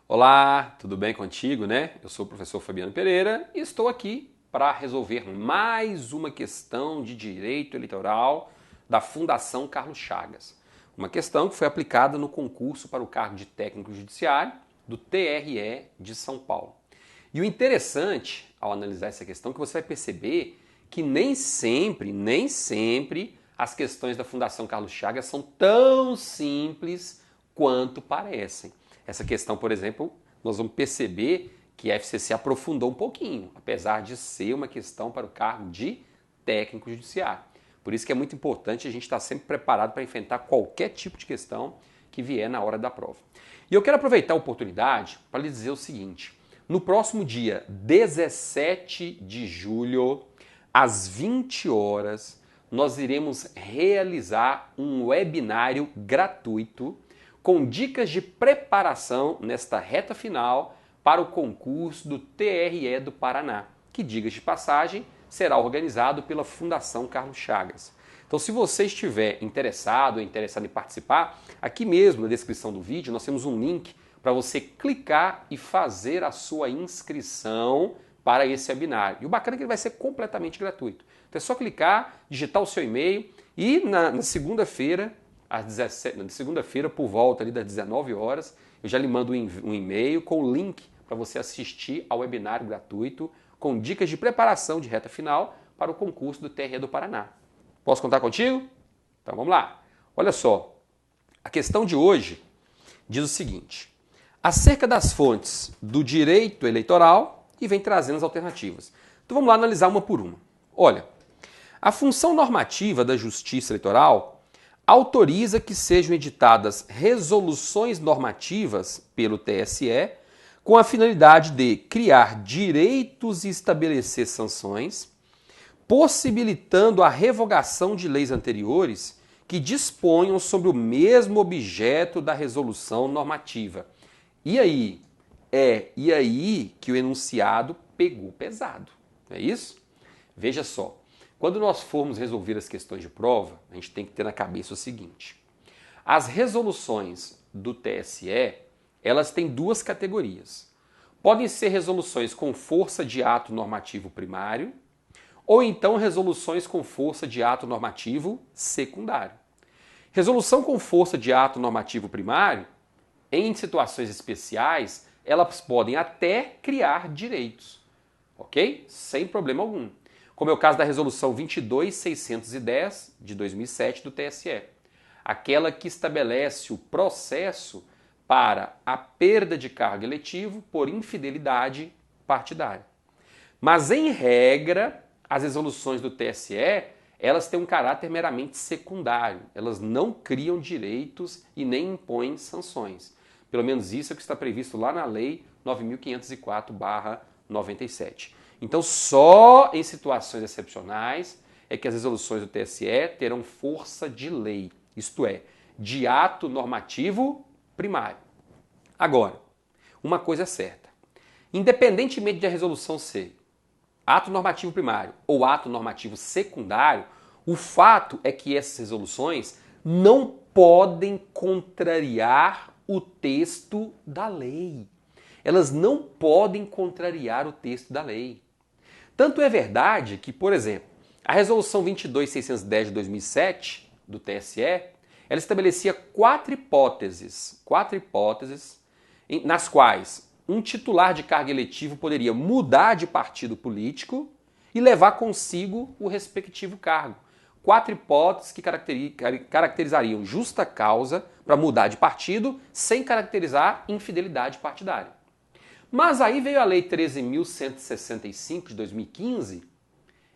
Olá, tudo bem contigo, né? Eu sou o professor Fabiano Pereira e estou aqui para resolver mais uma questão de direito eleitoral da Fundação Carlos Chagas. Uma questão que foi aplicada no concurso para o cargo de técnico judiciário do TRE de São Paulo. E o interessante ao analisar essa questão é que você vai perceber que nem sempre as questões da Fundação Carlos Chagas são tão simples quanto parecem. Essa questão, por exemplo, nós vamos perceber que a FCC aprofundou um pouquinho, apesar de ser uma questão para o cargo de técnico judiciário. Por isso que é muito importante a gente estar sempre preparado para enfrentar qualquer tipo de questão que vier na hora da prova. E eu quero aproveitar a oportunidade para lhe dizer o seguinte: no próximo dia 17 de julho, às 20 horas, nós iremos realizar um webinário gratuito com dicas de preparação nesta reta final para o concurso do TRE do Paraná, que, diga de passagem, será organizado pela Fundação Carlos Chagas. Então, se você estiver interessado ou interessado em participar, aqui mesmo na descrição do vídeo nós temos um link para você clicar e fazer a sua inscrição para esse webinário. E o bacana é que ele vai ser completamente gratuito. Então é só clicar, digitar o seu e-mail e na segunda-feira, por volta ali das 19 horas, eu já lhe mando um e-mail com o link para você assistir ao webinário gratuito com dicas de preparação de reta final para o concurso do TRE do Paraná. Posso contar contigo? Então vamos lá. Olha só, a questão de hoje diz o seguinte: acerca das fontes do direito eleitoral, e vem trazendo as alternativas. Então vamos lá analisar uma por uma. Olha, a função normativa da Justiça Eleitoral autoriza que sejam editadas resoluções normativas pelo TSE com a finalidade de criar direitos e estabelecer sanções, possibilitando a revogação de leis anteriores que disponham sobre o mesmo objeto da resolução normativa. E aí? E aí que o enunciado pegou pesado. É isso? Veja só, quando nós formos resolver as questões de prova, a gente tem que ter na cabeça o seguinte: as resoluções do TSE, elas têm duas categorias. Podem ser resoluções com força de ato normativo primário, ou então resoluções com força de ato normativo secundário. Resolução com força de ato normativo primário, em situações especiais, elas podem até criar direitos, ok? Sem problema algum. Como é o caso da Resolução 22.610 de 2007 do TSE. Aquela que estabelece o processo para a perda de cargo eletivo por infidelidade partidária. Mas, em regra, as resoluções do TSE, elas têm um caráter meramente secundário. Elas não criam direitos e nem impõem sanções. Pelo menos isso é o que está previsto lá na Lei 9.504/97. Então, só em situações excepcionais é que as resoluções do TSE terão força de lei, isto é, de ato normativo primário. Agora, uma coisa é certa: independentemente de a resolução ser ato normativo primário ou ato normativo secundário, o fato é que essas resoluções não podem contrariar o texto da lei. Elas não podem contrariar o texto da lei. Tanto é verdade que, por exemplo, a Resolução 22.610 de 2007 do TSE, ela estabelecia quatro hipóteses nas quais um titular de cargo eletivo poderia mudar de partido político e levar consigo o respectivo cargo. Quatro hipóteses que caracterizariam justa causa para mudar de partido sem caracterizar infidelidade partidária. Mas aí veio a Lei 13.165 de 2015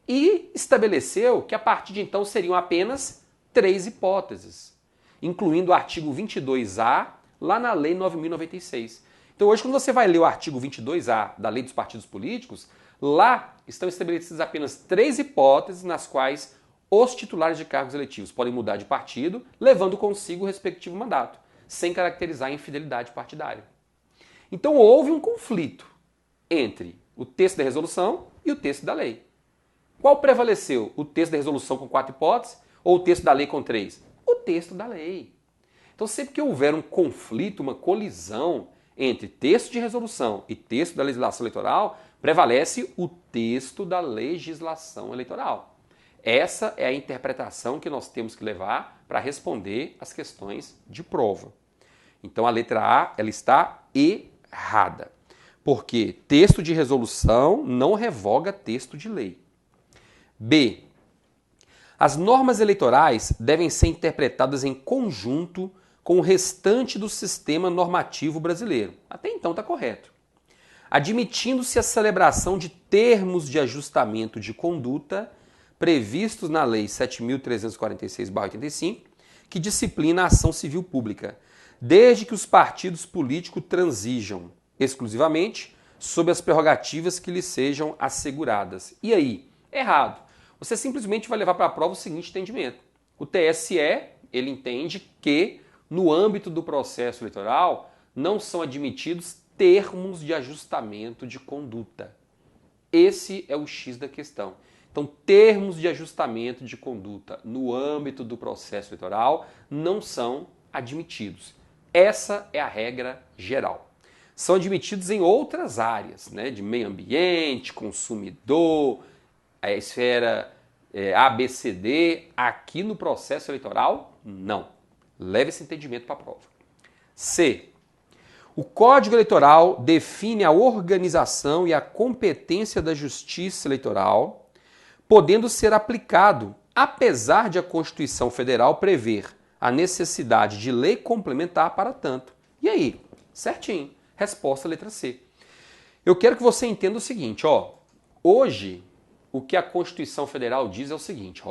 e estabeleceu que a partir de então seriam apenas três hipóteses, incluindo o artigo 22A lá na Lei 9.096. Então hoje, quando você vai ler o artigo 22A da Lei dos Partidos Políticos, lá estão estabelecidas apenas três hipóteses nas quais os titulares de cargos eletivos podem mudar de partido, levando consigo o respectivo mandato, sem caracterizar infidelidade partidária. Então houve um conflito entre o texto da resolução e o texto da lei. Qual prevaleceu? O texto da resolução com quatro hipóteses ou o texto da lei com três? O texto da lei. Então sempre que houver um conflito, uma colisão entre texto de resolução e texto da legislação eleitoral, prevalece o texto da legislação eleitoral. Essa é a interpretação que nós temos que levar para responder as questões de prova. Então a letra A ela está errada, porque texto de resolução não revoga texto de lei. B. As normas eleitorais devem ser interpretadas em conjunto com o restante do sistema normativo brasileiro. Até então está correto. Admitindo-se a celebração de termos de ajustamento de conduta previstos na Lei 7.346/85, que disciplina a ação civil pública, desde que os partidos políticos transigam exclusivamente sob as prerrogativas que lhes sejam asseguradas. E aí? Errado. Você simplesmente vai levar para a prova o seguinte entendimento. O TSE, ele entende que, no âmbito do processo eleitoral, não são admitidos termos de ajustamento de conduta. Esse é o X da questão. Então, termos de ajustamento de conduta no âmbito do processo eleitoral não são admitidos. Essa é a regra geral. São admitidos em outras áreas, né, de meio ambiente, consumidor, a esfera ABCD. Aqui no processo eleitoral, não. Leve esse entendimento para a prova. C. O Código Eleitoral define a organização e a competência da Justiça Eleitoral, podendo ser aplicado, apesar de a Constituição Federal prever a necessidade de lei complementar para tanto. E aí? Certinho. Resposta letra C. Eu quero que você entenda o seguinte, hoje o que a Constituição Federal diz é o seguinte,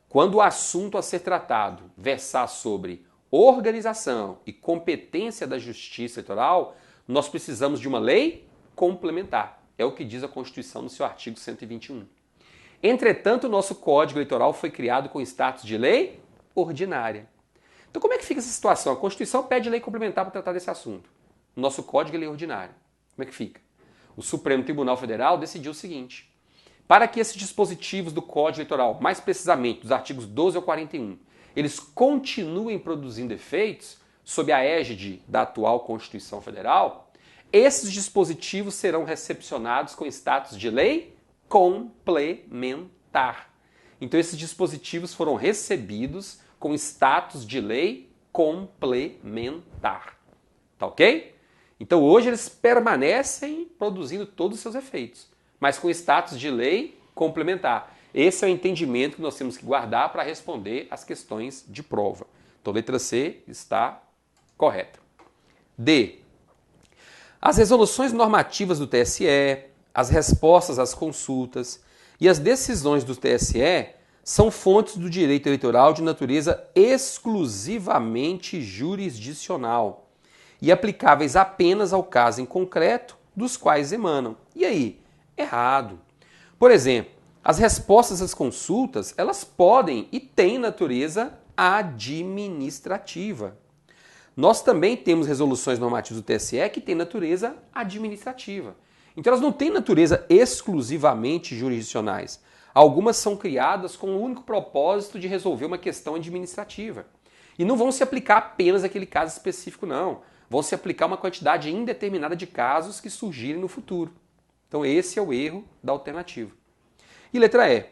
quando o assunto a ser tratado versar sobre organização e competência da Justiça Eleitoral, nós precisamos de uma lei complementar. É o que diz a Constituição no seu artigo 121. Entretanto, o nosso Código Eleitoral foi criado com status de lei ordinária. Então, como é que fica essa situação? A Constituição pede lei complementar para tratar desse assunto. O nosso Código é lei ordinária. Como é que fica? O Supremo Tribunal Federal decidiu o seguinte: para que esses dispositivos do Código Eleitoral, mais precisamente dos artigos 12 ao 41, eles continuem produzindo efeitos sob a égide da atual Constituição Federal, esses dispositivos serão recepcionados com status de lei complementar. Então esses dispositivos foram recebidos com status de lei complementar. Tá ok? Então hoje eles permanecem produzindo todos os seus efeitos, mas com status de lei complementar. Esse é o entendimento que nós temos que guardar para responder as questões de prova. Então, letra C está correta. D. As resoluções normativas do TSE, as respostas às consultas e as decisões do TSE são fontes do direito eleitoral de natureza exclusivamente jurisdicional e aplicáveis apenas ao caso em concreto dos quais emanam. E aí? Errado. Por exemplo, as respostas às consultas, elas podem e têm natureza administrativa. Nós também temos resoluções normativas do TSE que têm natureza administrativa. Então elas não têm natureza exclusivamente jurisdicionais. Algumas são criadas com o único propósito de resolver uma questão administrativa. E não vão se aplicar apenas àquele caso específico, não. Vão se aplicar uma quantidade indeterminada de casos que surgirem no futuro. Então esse é o erro da alternativa. E letra E.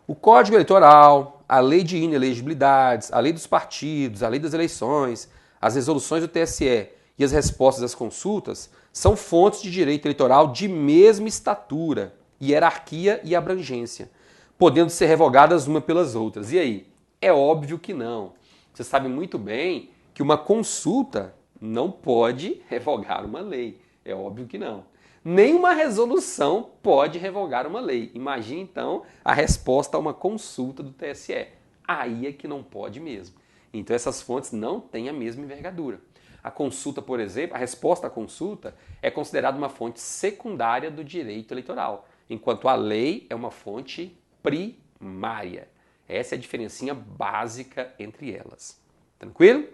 O Código Eleitoral, a Lei de Inelegibilidades, a Lei dos Partidos, a Lei das Eleições, as resoluções do TSE e as respostas às consultas são fontes de direito eleitoral de mesma estatura, hierarquia e abrangência, podendo ser revogadas uma pelas outras. E aí? É óbvio que não. Você sabe muito bem que uma consulta não pode revogar uma lei. É óbvio que não. Nenhuma resolução pode revogar uma lei. Imagine, então, a resposta a uma consulta do TSE. Aí é que não pode mesmo. Então, essas fontes não têm a mesma envergadura. A consulta, por exemplo, a resposta à consulta é considerada uma fonte secundária do direito eleitoral, enquanto a lei é uma fonte primária. Essa é a diferencinha básica entre elas. Tranquilo?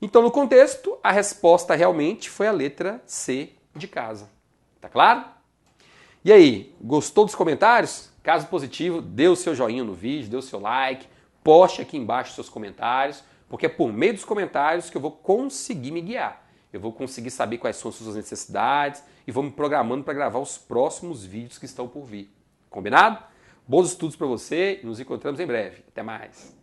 Então, no contexto, a resposta realmente foi a letra C de casa. Tá claro? E aí, gostou dos comentários? Caso positivo, dê o seu joinha no vídeo, dê o seu like, poste aqui embaixo seus comentários, porque é por meio dos comentários que eu vou conseguir me guiar. eu vou conseguir saber quais são as suas necessidades e vou me programando para gravar os próximos vídeos que estão por vir. Combinado? Bons estudos para você e nos encontramos em breve. Até mais!